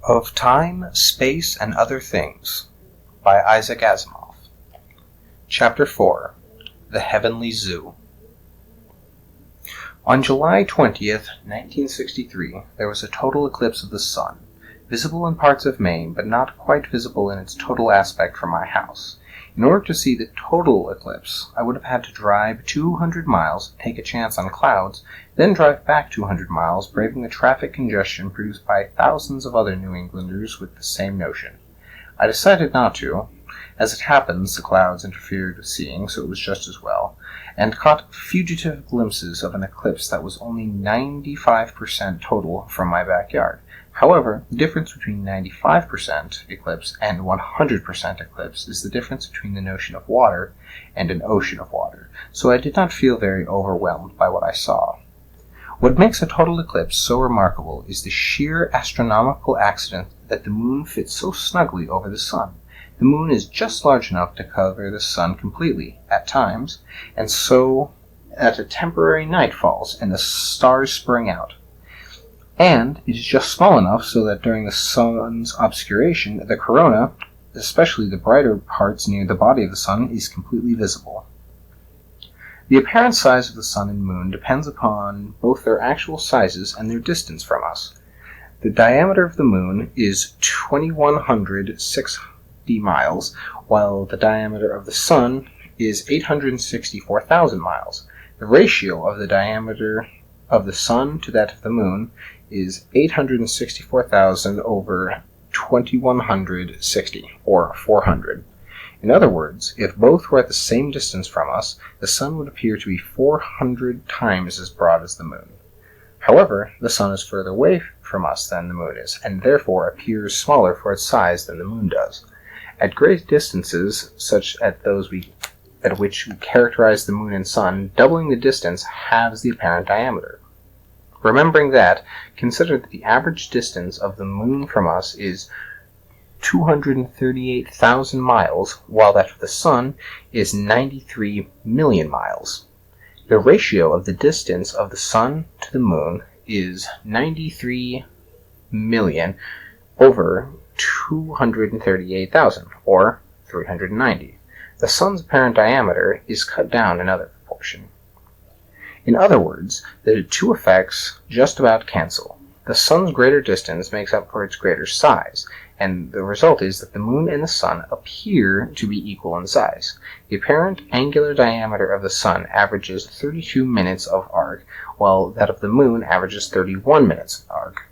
Of Time, Space, and Other Things by Isaac Asimov. Chapter 4. The Heavenly Zoo. On July 20th, 1963, there was a total eclipse of the sun, visible in parts of Maine, but not quite visible in its total aspect from my house. In order to see the total eclipse, I would have had to drive 200 miles, take a chance on clouds, then drive back 200 miles, braving the traffic congestion produced by thousands of other New Englanders with the same notion. I decided not to. As it happens, the clouds interfered with seeing, so it was just as well, and caught fugitive glimpses of an eclipse that was only 95% total from my backyard. However, the difference between 95% eclipse and 100% eclipse is the difference between the notion of water and an ocean of water, so I did not feel very overwhelmed by what I saw. What makes a total eclipse so remarkable is the sheer astronomical accident that the moon fits so snugly over the sun. The moon is just large enough to cover the sun completely, at times, and so that a temporary night falls and the stars spring out. And it is just small enough so that during the sun's obscuration, the corona, especially the brighter parts near the body of the sun, is completely visible. The apparent size of the sun and moon depends upon both their actual sizes and their distance from us. The diameter of the moon is 2,160 miles, while the diameter of the sun is 864,000 miles. The ratio of the diameter of the sun to that of the moon is 864,000 over 2,160, or 400. In other words, if both were at the same distance from us, the sun would appear to be 400 times as broad as the moon. However, the sun is further away from us than the moon is, and therefore appears smaller for its size than the moon does. At great distances, such as those at which we characterize the moon and sun, doubling the distance halves the apparent diameter. Remembering that, consider that the average distance of the moon from us is 238,000 miles, while that of the sun is 93 million miles. The ratio of the distance of the sun to the moon is 93 million over 238,000, or 390. The sun's apparent diameter is cut down another proportion. In other words, the two effects just about cancel. The sun's greater distance makes up for its greater size, and the result is that the moon and the sun appear to be equal in size. The apparent angular diameter of the sun averages 32 minutes of arc, while that of the moon averages 31 minutes of arc.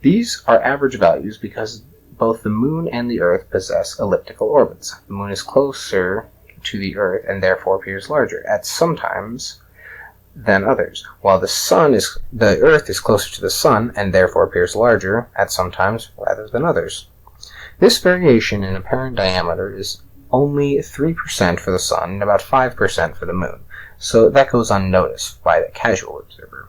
These are average values because both the moon and the earth possess elliptical orbits. The moon is closer to the earth and therefore appears larger at some times than others, while the earth is closer to the sun and therefore appears larger at some times rather than others. This variation in apparent diameter is only 3% for the sun and about 5% for the moon, so that goes unnoticed by the casual observer.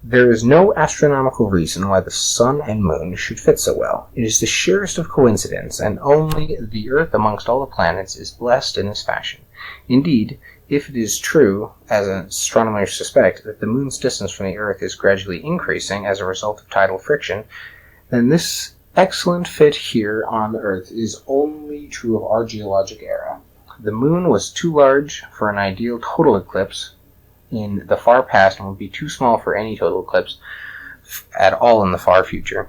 There is no astronomical reason why the sun and moon should fit so well. It is the sheerest of coincidence, and only the earth amongst all the planets is blessed in this fashion. Indeed, if it is true, as astronomers suspect, that the moon's distance from the earth is gradually increasing as a result of tidal friction, then this excellent fit here on the earth is only true of our geologic era. The moon was too large for an ideal total eclipse in the far past and would be too small for any total eclipse at all in the far future.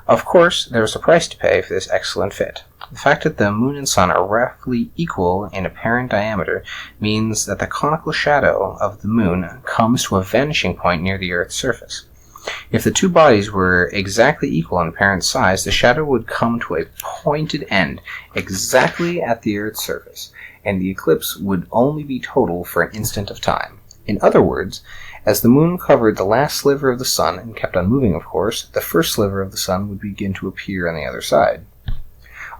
Of course, there is a price to pay for this excellent fit. The fact that the moon and sun are roughly equal in apparent diameter means that the conical shadow of the moon comes to a vanishing point near the Earth's surface. If the two bodies were exactly equal in apparent size, the shadow would come to a pointed end exactly at the Earth's surface, and the eclipse would only be total for an instant of time. In other words, as the moon covered the last sliver of the sun and kept on moving, of course, the first sliver of the sun would begin to appear on the other side.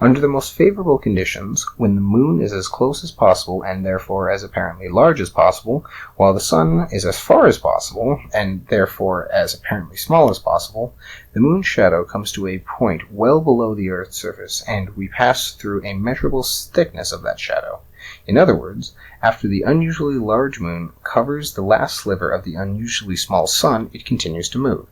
Under the most favorable conditions, when the moon is as close as possible and therefore as apparently large as possible, while the sun is as far as possible and therefore as apparently small as possible, the moon's shadow comes to a point well below the Earth's surface, and we pass through a measurable thickness of that shadow. In other words, after the unusually large moon covers the last sliver of the unusually small sun, it continues to move.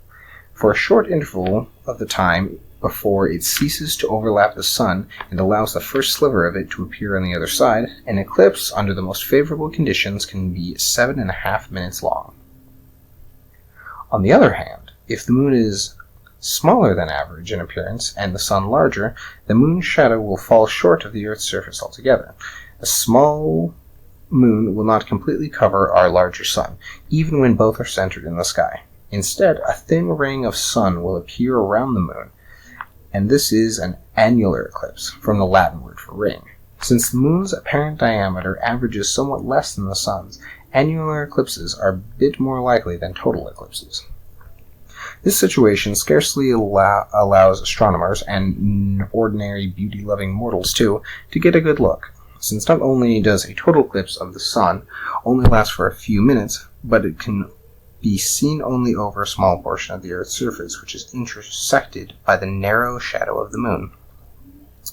For a short interval of the time before it ceases to overlap the sun and allows the first sliver of it to appear on the other side, an eclipse under the most favorable conditions can be 7.5 minutes long. On the other hand, if the moon is smaller than average in appearance and the sun larger, the moon's shadow will fall short of the Earth's surface altogether. A small moon will not completely cover our larger sun, even when both are centered in the sky. Instead, a thin ring of sun will appear around the moon, and this is an annular eclipse, from the Latin word for ring. Since the moon's apparent diameter averages somewhat less than the sun's, annular eclipses are a bit more likely than total eclipses. This situation scarcely allows astronomers, and ordinary beauty-loving mortals too, to get a good look, since not only does a total eclipse of the sun only last for a few minutes, but it can be seen only over a small portion of the Earth's surface, which is intersected by the narrow shadow of the moon.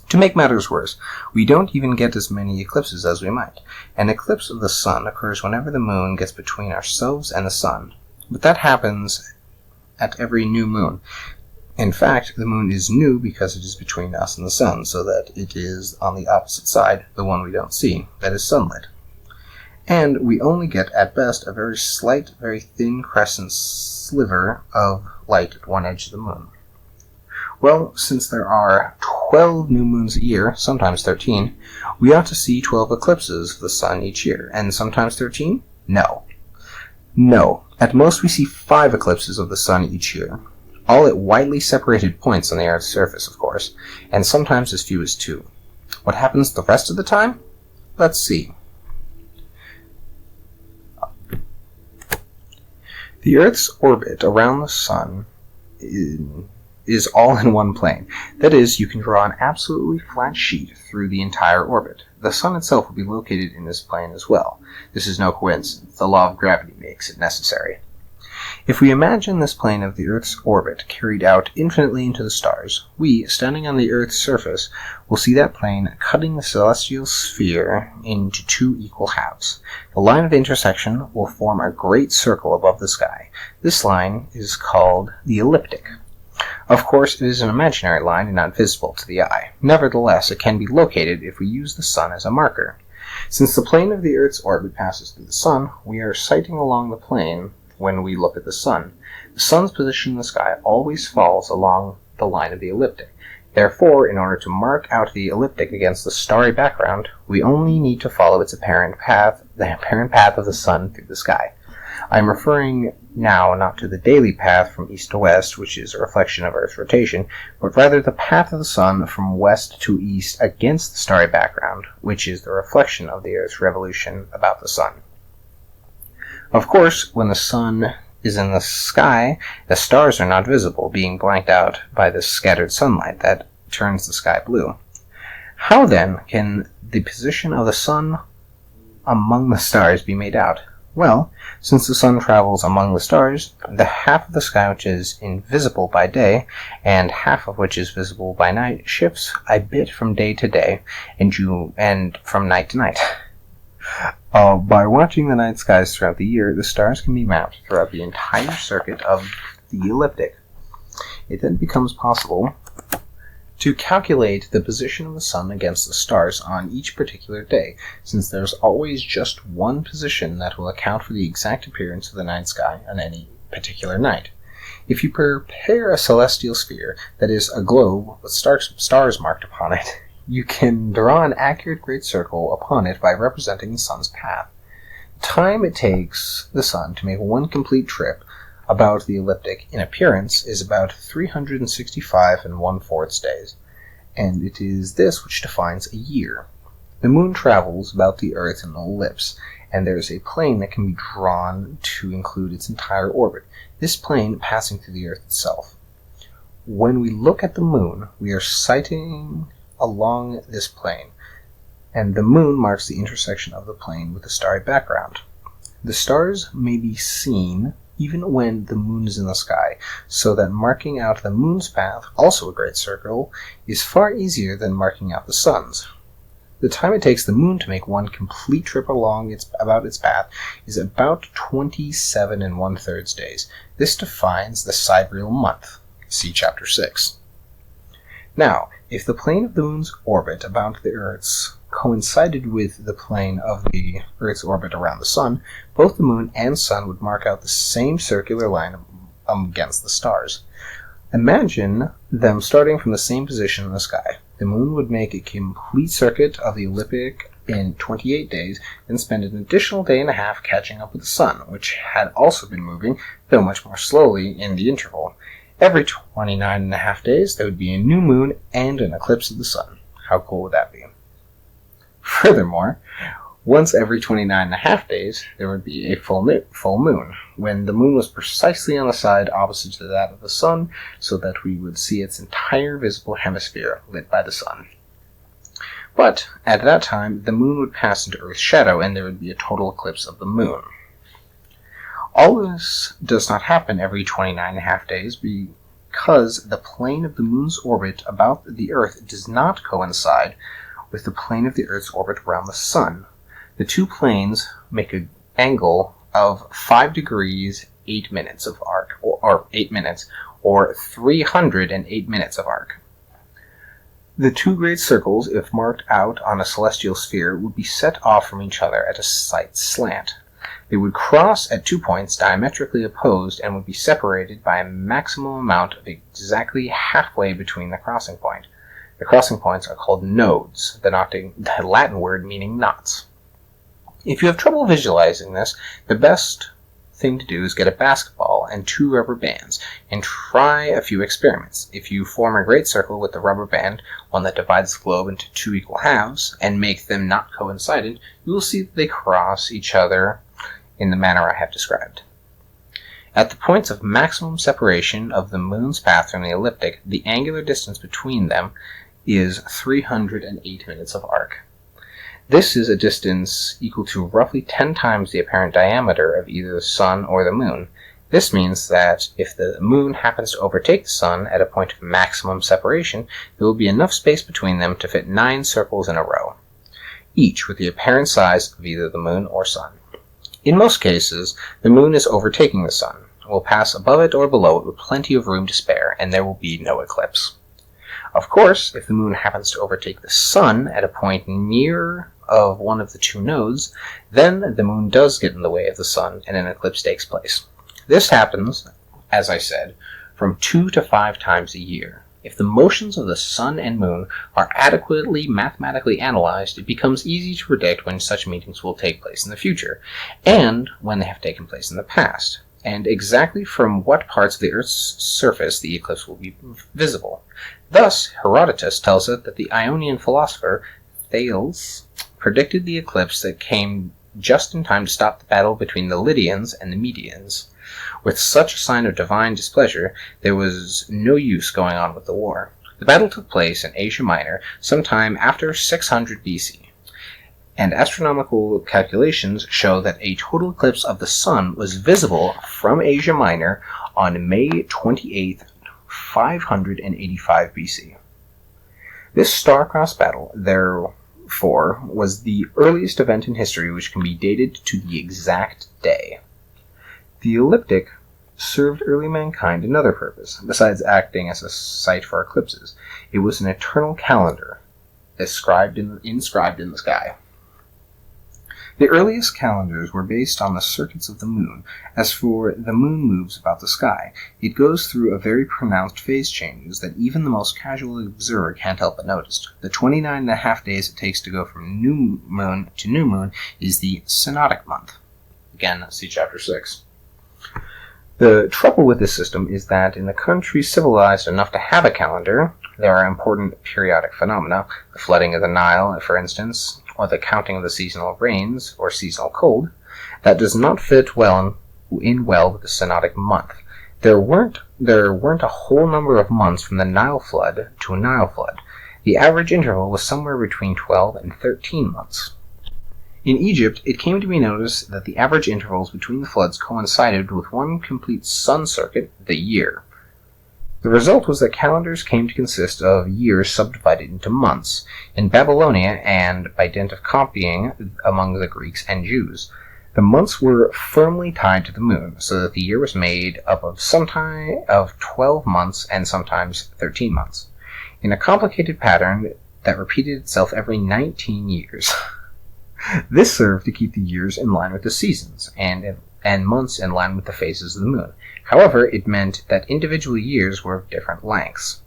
To make matters worse, we don't even get as many eclipses as we might. An eclipse of the sun occurs whenever the moon gets between ourselves and the sun, but that happens at every new moon. In fact, the moon is new because it is between us and the sun, so that it is on the opposite side, the one we don't see, that is sunlit. And we only get, at best, a very slight, very thin crescent sliver of light at one edge of the moon. Well, since there are 12 new moons a year, sometimes 13, we ought to see 12 eclipses of the sun each year, and sometimes 13? No. No. At most we see 5 eclipses of the sun each year, all at widely separated points on the Earth's surface, of course, and sometimes as few as 2. What happens the rest of the time? Let's see. The Earth's orbit around the sun is all in one plane. That is, you can draw an absolutely flat sheet through the entire orbit. The sun itself will be located in this plane as well. This is no coincidence. The law of gravity makes it necessary. If we imagine this plane of the Earth's orbit carried out infinitely into the stars, we, standing on the Earth's surface, will see that plane cutting the celestial sphere into 2 equal halves. The line of intersection will form a great circle above the sky. This line is called the ecliptic. Of course, it is an imaginary line and not visible to the eye. Nevertheless, it can be located if we use the sun as a marker. Since the plane of the Earth's orbit passes through the sun, we are sighting along the plane when we look at the sun. The sun's position in the sky always falls along the line of the ecliptic. Therefore, in order to mark out the ecliptic against the starry background, we only need to follow its apparent path, the apparent path of the sun through the sky. I am referring now not to the daily path from east to west, which is a reflection of Earth's rotation, but rather the path of the sun from west to east against the starry background, which is the reflection of the Earth's revolution about the sun. Of course, when the sun is in the sky, the stars are not visible, being blanked out by the scattered sunlight that turns the sky blue. How then can the position of the sun among the stars be made out? Well, since the sun travels among the stars, the half of the sky which is invisible by day, and half of which is visible by night, shifts a bit from day to day, and from night to night. By watching the night skies throughout the year, the stars can be mapped throughout the entire circuit of the ecliptic. It then becomes possible to calculate the position of the sun against the stars on each particular day, since there's always just one position that will account for the exact appearance of the night sky on any particular night. If you prepare a celestial sphere, that is, a globe with stars marked upon it, you can draw an accurate great circle upon it by representing the sun's path. The time it takes the sun to make one complete trip about the ecliptic in appearance is about 365 1/4 days, and it is this which defines a year. The moon travels about the Earth in an ellipse, and there is a plane that can be drawn to include its entire orbit, this plane passing through the Earth itself. When we look at the moon, we are sighting along this plane, and the moon marks the intersection of the plane with the starry background. The stars may be seen even when the moon is in the sky, so that marking out the moon's path, also a great circle, is far easier than marking out the sun's. The time it takes the moon to make one complete trip about its path is about 27 1/3 days. This defines the sidereal month. See Chapter 6. Now, if the plane of the moon's orbit about the Earth's coincided with the plane of the Earth's orbit around the sun, both the moon and sun would mark out the same circular line against the stars. Imagine them starting from the same position in the sky. The moon would make a complete circuit of the ecliptic in 28 days, and spend an additional day and a half catching up with the sun, which had also been moving, though much more slowly, in the interval. Every 29 and a half days, there would be a new moon and an eclipse of the sun. How cool would that be? Furthermore, once every 29 and a half days, there would be a full moon, when the moon was precisely on the side opposite to that of the sun, so that we would see its entire visible hemisphere lit by the sun. But at that time, the moon would pass into Earth's shadow, and there would be a total eclipse of the moon. All this does not happen every 29 and a half days because the plane of the moon's orbit about the Earth does not coincide with the plane of the Earth's orbit around the sun. The two planes make an angle of 5 degrees 8 minutes of arc, or 8 minutes, or 308 minutes of arc. The two great circles, if marked out on a celestial sphere, would be set off from each other at a slight slant. They would cross at 2 points diametrically opposed and would be separated by a maximum amount of exactly halfway between the crossing point. The crossing points are called nodes, the Latin word meaning knots. If you have trouble visualizing this, the best thing to do is get a basketball and 2 rubber bands and try a few experiments. If you form a great circle with the rubber band, one that divides the globe into 2 equal halves, and make them not coincident, you will see that they cross each other in the manner I have described. At the points of maximum separation of the moon's path from the ecliptic, the angular distance between them is 308 minutes of arc. This is a distance equal to roughly 10 times the apparent diameter of either the sun or the moon. This means that if the moon happens to overtake the sun at a point of maximum separation, there will be enough space between them to fit 9 circles in a row, each with the apparent size of either the moon or sun. In most cases, the moon is overtaking the sun, will pass above it or below it with plenty of room to spare, and there will be no eclipse. Of course, if the moon happens to overtake the sun at a point near of one of the 2 nodes, then the moon does get in the way of the sun and an eclipse takes place. This happens, as I said, from 2 to 5 times a year. If the motions of the sun and moon are adequately mathematically analyzed, it becomes easy to predict when such meetings will take place in the future, and when they have taken place in the past, and exactly from what parts of the Earth's surface the eclipse will be visible. Thus, Herodotus tells us that the Ionian philosopher Thales predicted the eclipse that came just in time to stop the battle between the Lydians and the Medians. With such a sign of divine displeasure, there was no use going on with the war. The battle took place in Asia Minor sometime after 600 BC, and astronomical calculations show that a total eclipse of the sun was visible from Asia Minor on May 28, 585 BC. This star-crossed battle, therefore, was the earliest event in history which can be dated to the exact day. The ecliptic served early mankind another purpose, besides acting as a site for eclipses. It was an eternal calendar, inscribed in the sky. The earliest calendars were based on the circuits of the moon. As for the moon moves about the sky, it goes through a very pronounced phase changes that even the most casual observer can't help but notice. The 29 and a half days it takes to go from new moon to new moon is the synodic month. Again, see Chapter 6. The trouble with this system is that in the countries civilized enough to have a calendar, there are important periodic phenomena, the flooding of the Nile, for instance, or the counting of the seasonal rains or seasonal cold, that does not fit well with the synodic month. There weren't a whole number of months from the Nile flood to a Nile flood. The average interval was somewhere between 12 and 13 months. In Egypt, it came to be noticed that the average intervals between the floods coincided with one complete sun circuit, the year. The result was that calendars came to consist of years subdivided into months, in Babylonia and by dint of copying among the Greeks and Jews. The months were firmly tied to the moon, so that the year was made up of 12 months and sometimes 13 months. in a complicated pattern that repeated itself every 19 years. This served to keep the years in line with the seasons, and months in line with the phases of the moon. However, it meant that individual years were of different lengths.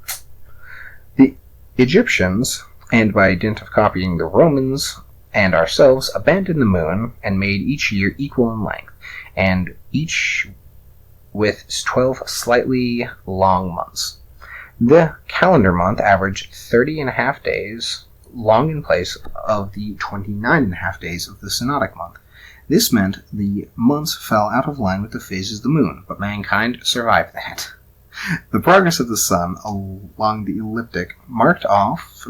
The Egyptians, and by dint of copying the Romans and ourselves, abandoned the moon and made each year equal in length, and each with 12 slightly long months. The calendar month averaged 30.5 days, long in place of the 29.5 days of the synodic month. This meant the months fell out of line with the phases of the moon, but mankind survived that. The progress of the sun along the ecliptic marked off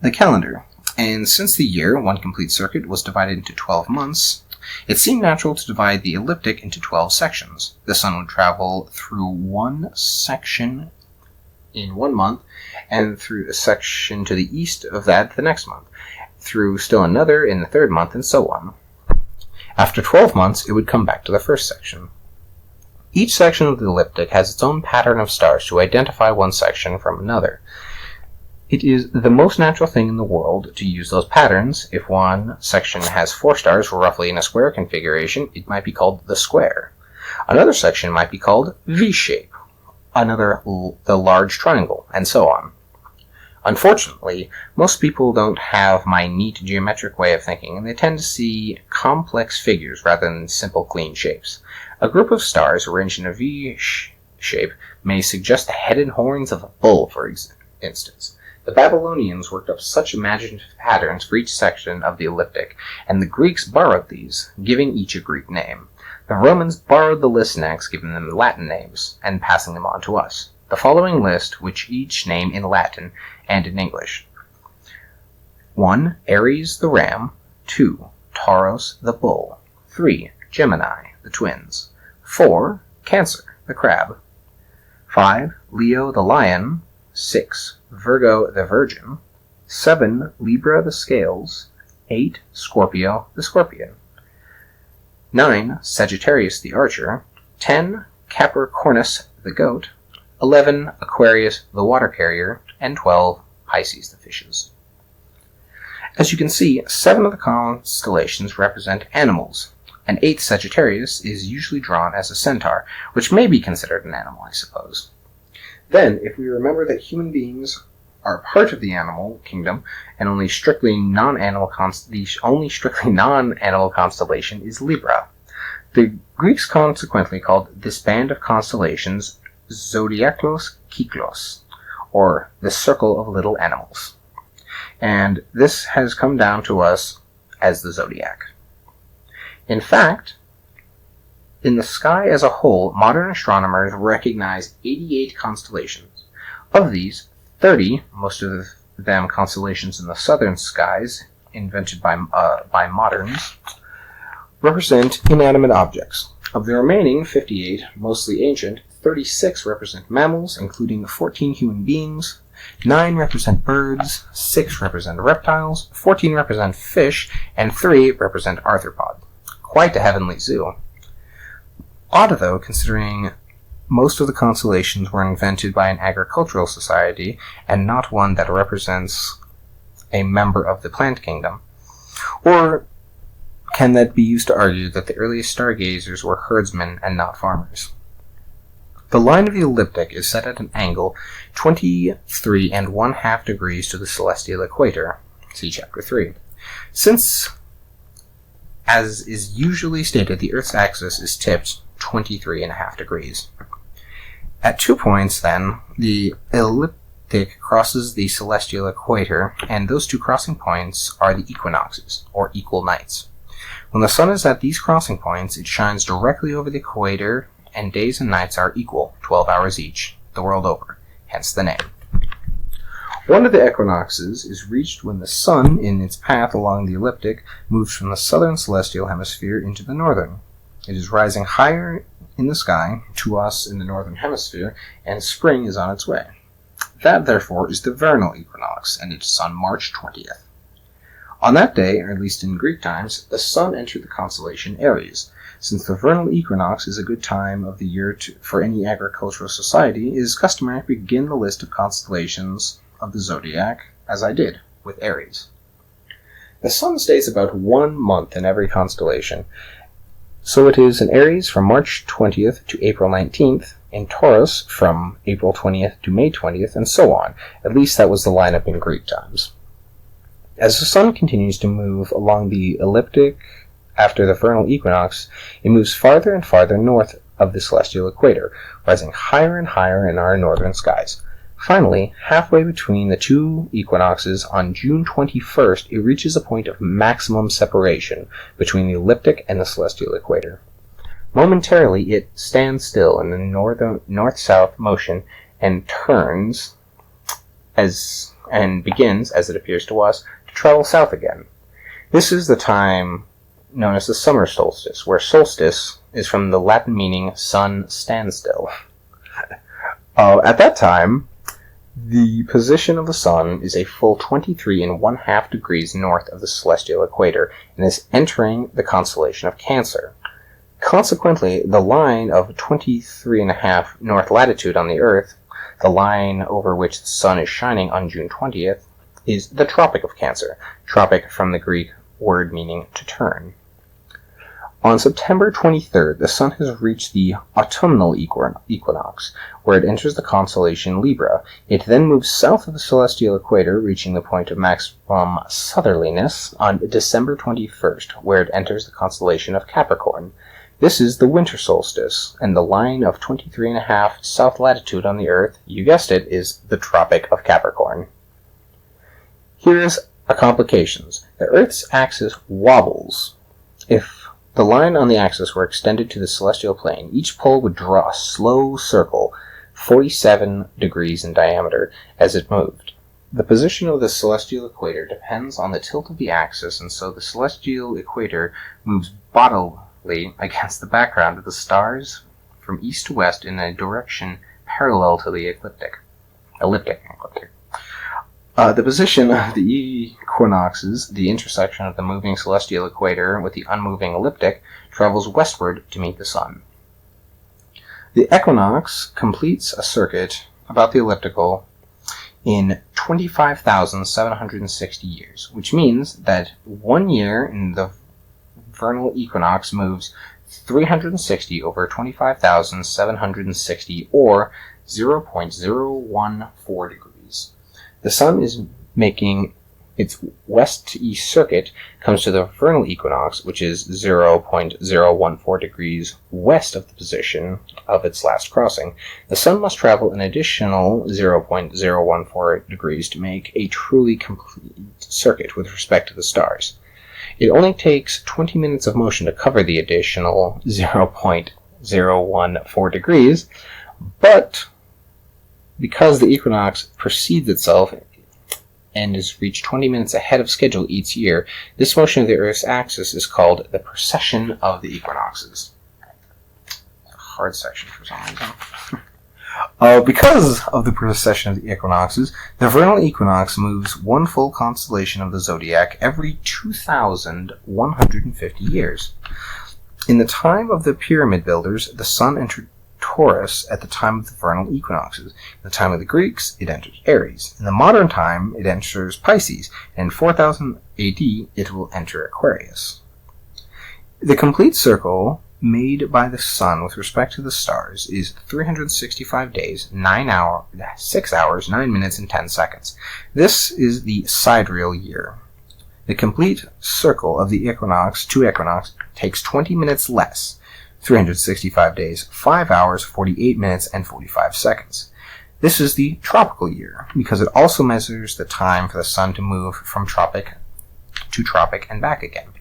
the calendar, and since the year, one complete circuit, was divided into 12 months, it seemed natural to divide the ecliptic into 12 sections. The sun would travel through one section in 1 month, and through a section to the east of that the next month, through still another in the third month, and so on. After 12 months, it would come back to the first section. Each section of the ecliptic has its own pattern of stars to identify one section from another. It is the most natural thing in the world to use those patterns. If one section has 4 stars roughly in a square configuration, it might be called the square. Another section might be called V-shape, another the large triangle, and so on. Unfortunately, most people don't have my neat geometric way of thinking, and they tend to see complex figures rather than simple clean shapes. A group of stars arranged in a V-shape may suggest the head and horns of a bull, for instance. The Babylonians worked up such imaginative patterns for each section of the ecliptic, and the Greeks borrowed these, giving each a Greek name. The Romans borrowed the list next, giving them Latin names, and passing them on to us. The following list, which each name in Latin and in English. 1. Aries the ram. 2. Taurus the bull. 3. Gemini the twins. 4. Cancer the crab. 5. Leo the lion. 6. Virgo the virgin. 7. Libra the scales. 8. Scorpio the scorpion. 9. Sagittarius the archer. 10. Capricornus the goat. 11. Aquarius the water carrier. And 12. Pisces the fishes. As you can see, 7 of the constellations represent animals. An 8th Sagittarius is usually drawn as a centaur, which may be considered an animal, I suppose. Then, if we remember that human beings are part of the animal kingdom, and only strictly non-animal constellation is Libra. The Greeks consequently called this band of constellations Zodiaclos Kyklos, or the circle of little animals. And this has come down to us as the zodiac. In fact, in the sky as a whole, modern astronomers recognize 88 constellations. Of these, 30, most of them constellations in the southern skies, invented by moderns, represent inanimate objects. Of the remaining 58, mostly ancient, 36 represent mammals, including 14 human beings, 9 represent birds, 6 represent reptiles, 14 represent fish, and 3 represent arthropods. Quite a heavenly zoo. Odd, though, considering most of the constellations were invented by an agricultural society and not one that represents a member of the plant kingdom. Or can that be used to argue that the earliest stargazers were herdsmen and not farmers? The line of the ecliptic is set at an angle 23½ degrees to the celestial equator. See Chapter 3. Since, as is usually stated, the Earth's axis is tipped 23½ degrees. At 2 points, then, the ecliptic crosses the celestial equator, and those 2 crossing points are the equinoxes, or equal nights. When the sun is at these crossing points, it shines directly over the equator, and days and nights are equal, 12 hours each, the world over, hence the name. One of the equinoxes is reached when the sun, in its path along the ecliptic, moves from the southern celestial hemisphere into the northern. It is rising higher in the sky to us in the northern hemisphere, and spring is on its way. That, therefore, is the vernal equinox, and it is on March 20th. On that day, or at least in Greek times, the sun entered the constellation Aries. Since the vernal equinox is a good time of the year for any agricultural society, it is customary to begin the list of constellations of the zodiac, as I did, with Aries. The sun stays about 1 month in every constellation, so it is in Aries from March 20th to April 19th, in Taurus from April 20th to May 20th, and so on. At least that was the lineup in Greek times. As the sun continues to move along the ecliptic after the vernal equinox, it moves farther and farther north of the celestial equator, rising higher and higher in our northern skies. Finally, halfway between the two equinoxes, on June 21st, it reaches a point of maximum separation between the ecliptic and the celestial equator. Momentarily, it stands still in the north-south motion and turns and begins, as it appears to us, to travel south again. This is the time known as the summer solstice, where solstice is from the Latin meaning sun standstill. At that time, the position of the sun is a full 23½ degrees north of the celestial equator and is entering the constellation of Cancer. Consequently, the line of 23½ north latitude on the Earth, the line over which the sun is shining on June 20th, is the Tropic of Cancer, tropic from the Greek word meaning to turn. On September 23rd, the sun has reached the autumnal equinox, where it enters the constellation Libra. It then moves south of the celestial equator, reaching the point of maximum southerliness on December 21st, where it enters the constellation of Capricorn. This is the winter solstice, and the line of 23½ south latitude on the Earth, you guessed it, is the Tropic of Capricorn. Here's a complications. The Earth's axis wobbles. If the line on the axis were extended to the celestial plane, each pole would draw a slow circle, 47 degrees in diameter, as it moved. The position of the celestial equator depends on the tilt of the axis, and so the celestial equator moves bodily against the background of the stars from east to west in a direction parallel to the elliptic. The position of the equinoxes, the intersection of the moving celestial equator with the unmoving ecliptic, travels westward to meet the sun. The equinox completes a circuit about the elliptical in 25,760 years, which means that 1 year in the vernal equinox moves 360 over 25,760, or 0.014 degrees. The sun is making its west to east circuit, comes to the vernal equinox, which is 0.014 degrees west of the position of its last crossing. The sun must travel an additional 0.014 degrees to make a truly complete circuit with respect to the stars. It only takes 20 minutes of motion to cover the additional 0.014 degrees, but because the equinox precedes itself and is reached 20 minutes ahead of schedule each year, this motion of the Earth's axis is called the precession of the equinoxes. A hard section for some reason. Because of the precession of the equinoxes, the vernal equinox moves one full constellation of the zodiac every 2,150 years. In the time of the pyramid builders, the sun entered Taurus at the time of the vernal equinoxes. In the time of the Greeks, it enters Aries. In the modern time, it enters Pisces, and in 4000 AD, it will enter Aquarius. The complete circle made by the sun with respect to the stars is 365 days, 6 hours, 9 minutes, and 10 seconds. This is the sidereal year. The complete circle of the equinox to equinox takes 20 minutes less, 365 days, 5 hours, 48 minutes, and 45 seconds. This is the tropical year, because it also measures the time for the sun to move from tropic to tropic and back again.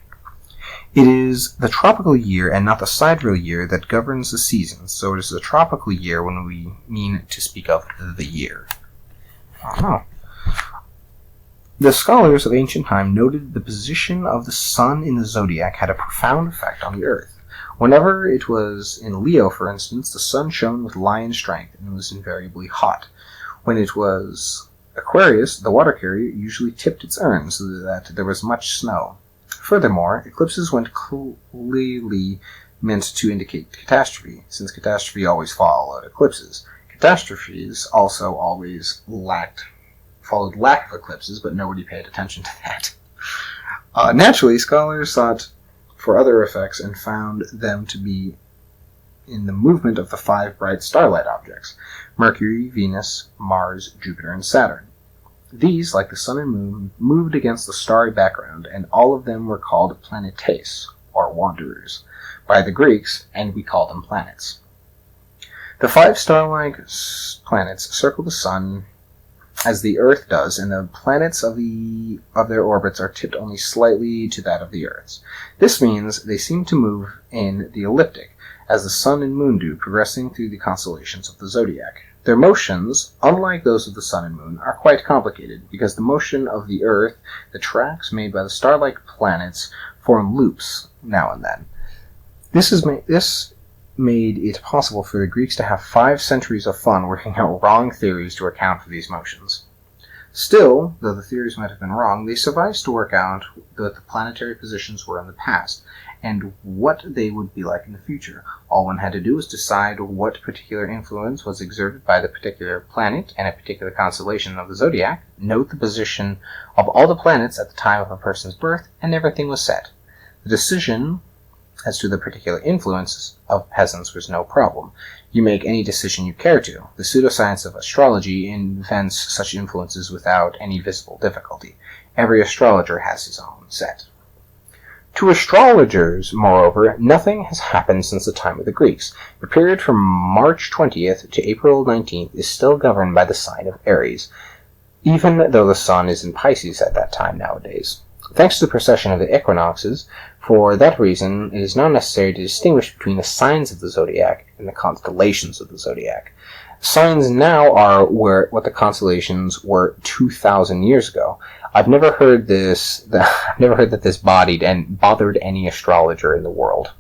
It is the tropical year and not the sidereal year that governs the seasons, so it is the tropical year when we mean to speak of the year. The scholars of ancient time noted the position of the sun in the zodiac had a profound effect on the Earth. Whenever it was in Leo, for instance, the sun shone with lion strength and was invariably hot. When it was Aquarius, the water carrier usually tipped its urn so that there was much snow. Furthermore, eclipses went clearly meant to indicate catastrophe, since catastrophe always followed eclipses. Catastrophes also always followed lack of eclipses, but nobody paid attention to that. Naturally, scholars sought for other effects and found them to be in the movement of the 5 bright starlight objects: Mercury, Venus, Mars, Jupiter, and Saturn. These, like the sun and moon, moved against the starry background, and all of them were called planetes, or wanderers, by the Greeks, and we call them planets. The 5 star-like planets circle the sun as the Earth does, and the planets of their orbits are tipped only slightly to that of the Earth's. This means they seem to move in the ecliptic, as the sun and moon do, progressing through the constellations of the zodiac. Their motions, unlike those of the sun and moon, are quite complicated, because the motion of the Earth, the tracks made by the star-like planets, form loops now and then. This made it possible for the Greeks to have 5 centuries of fun working out wrong theories to account for these motions. Still, though the theories might have been wrong, they sufficed to work out what the planetary positions were in the past, and what they would be like in the future. All one had to do was decide what particular influence was exerted by the particular planet and a particular constellation of the zodiac, note the position of all the planets at the time of a person's birth, and everything was set. The decision as to the particular influences of peasants was no problem. You make any decision you care to. The pseudoscience of astrology invents such influences without any visible difficulty. Every astrologer has his own set. To astrologers, moreover, nothing has happened since the time of the Greeks. The period from March 20th to April 19th is still governed by the sign of Aries, even though the sun is in Pisces at that time nowadays. Thanks to the precession of the equinoxes, for that reason, it is not necessary to distinguish between the signs of the zodiac and the constellations of the zodiac. Signs now are what the constellations were 2,000 years ago. I've never heard that this bothered any astrologer in the world.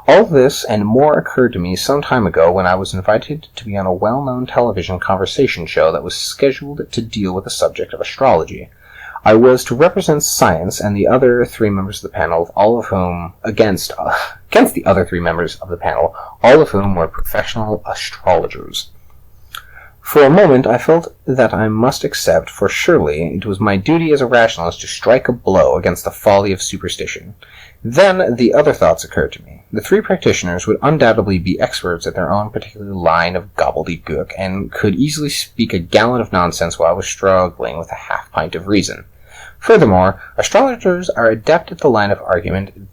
All this and more occurred to me some time ago when I was invited to be on a well-known television conversation show that was scheduled to deal with the subject of astrology. I was to represent science and the other 3 members of the panel, all of whom against the other 3 members of the panel, all of whom were professional astrologers. For a moment I felt that I must accept, for surely it was my duty as a rationalist to strike a blow against the folly of superstition. Then the other thoughts occurred to me. The 3 practitioners would undoubtedly be experts at their own particular line of gobbledygook, and could easily speak a gallon of nonsense while I was struggling with a half-pint of reason. Furthermore, astrologers are adept at the line of argument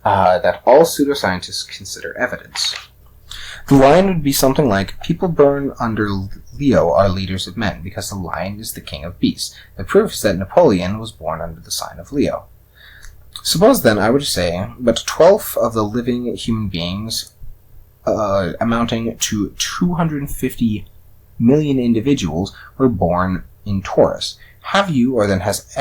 that all pseudoscientists consider evidence. The line would be something like, people born under Leo are leaders of men, because the lion is the king of beasts. The proof is that Napoleon was born under the sign of Leo. Suppose then, I would say, but 12 of the living human beings, amounting to 250 million individuals, were born in Taurus. Have you, or then has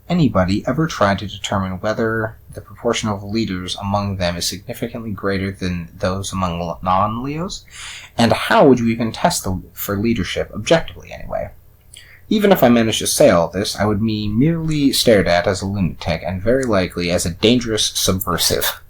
anybody, ever tried to determine whether the proportion of leaders among them is significantly greater than those among non-Leos? And how would you even test for leadership, objectively anyway? Even if I managed to say all this, I would be merely stared at as a lunatic, and very likely as a dangerous subversive.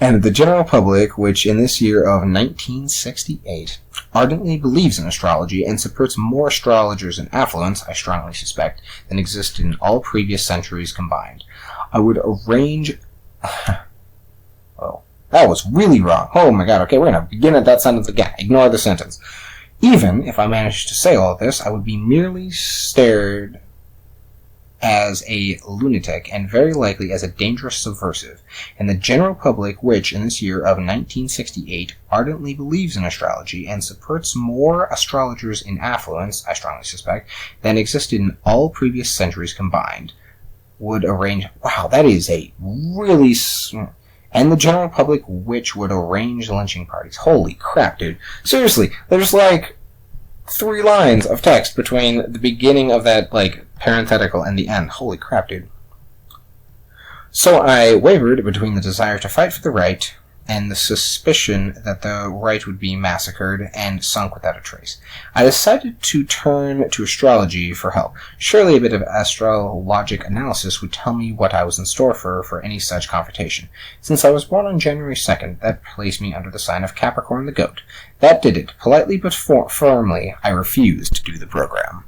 And the general public, which in this year of 1968 ardently believes in astrology and supports more astrologers in affluence, I strongly suspect, than existed in all previous centuries combined. I would arrange... Oh, that was really wrong. Oh my god, okay, we're going to begin at that sentence again. Ignore the sentence. Even if I managed to say all this, I would be merely stared as a lunatic, and very likely as a dangerous subversive, and the general public, which in this year of 1968 ardently believes in astrology and supports more astrologers in affluence, I strongly suspect, than existed in all previous centuries combined, would arrange... Wow, that is a really... And the general public, which would arrange lynching parties. Holy crap, dude. Seriously, there's like 3 lines of text between the beginning of that, parenthetical and the end. Holy crap, dude. So I wavered between the desire to fight for the right and the suspicion that the right would be massacred and sunk without a trace. I decided to turn to astrology for help. Surely a bit of astrologic analysis would tell me what I was in store for any such confrontation. Since I was born on January 2nd, that placed me under the sign of Capricorn the Goat. That did it. Politely but firmly, I refused to do the program.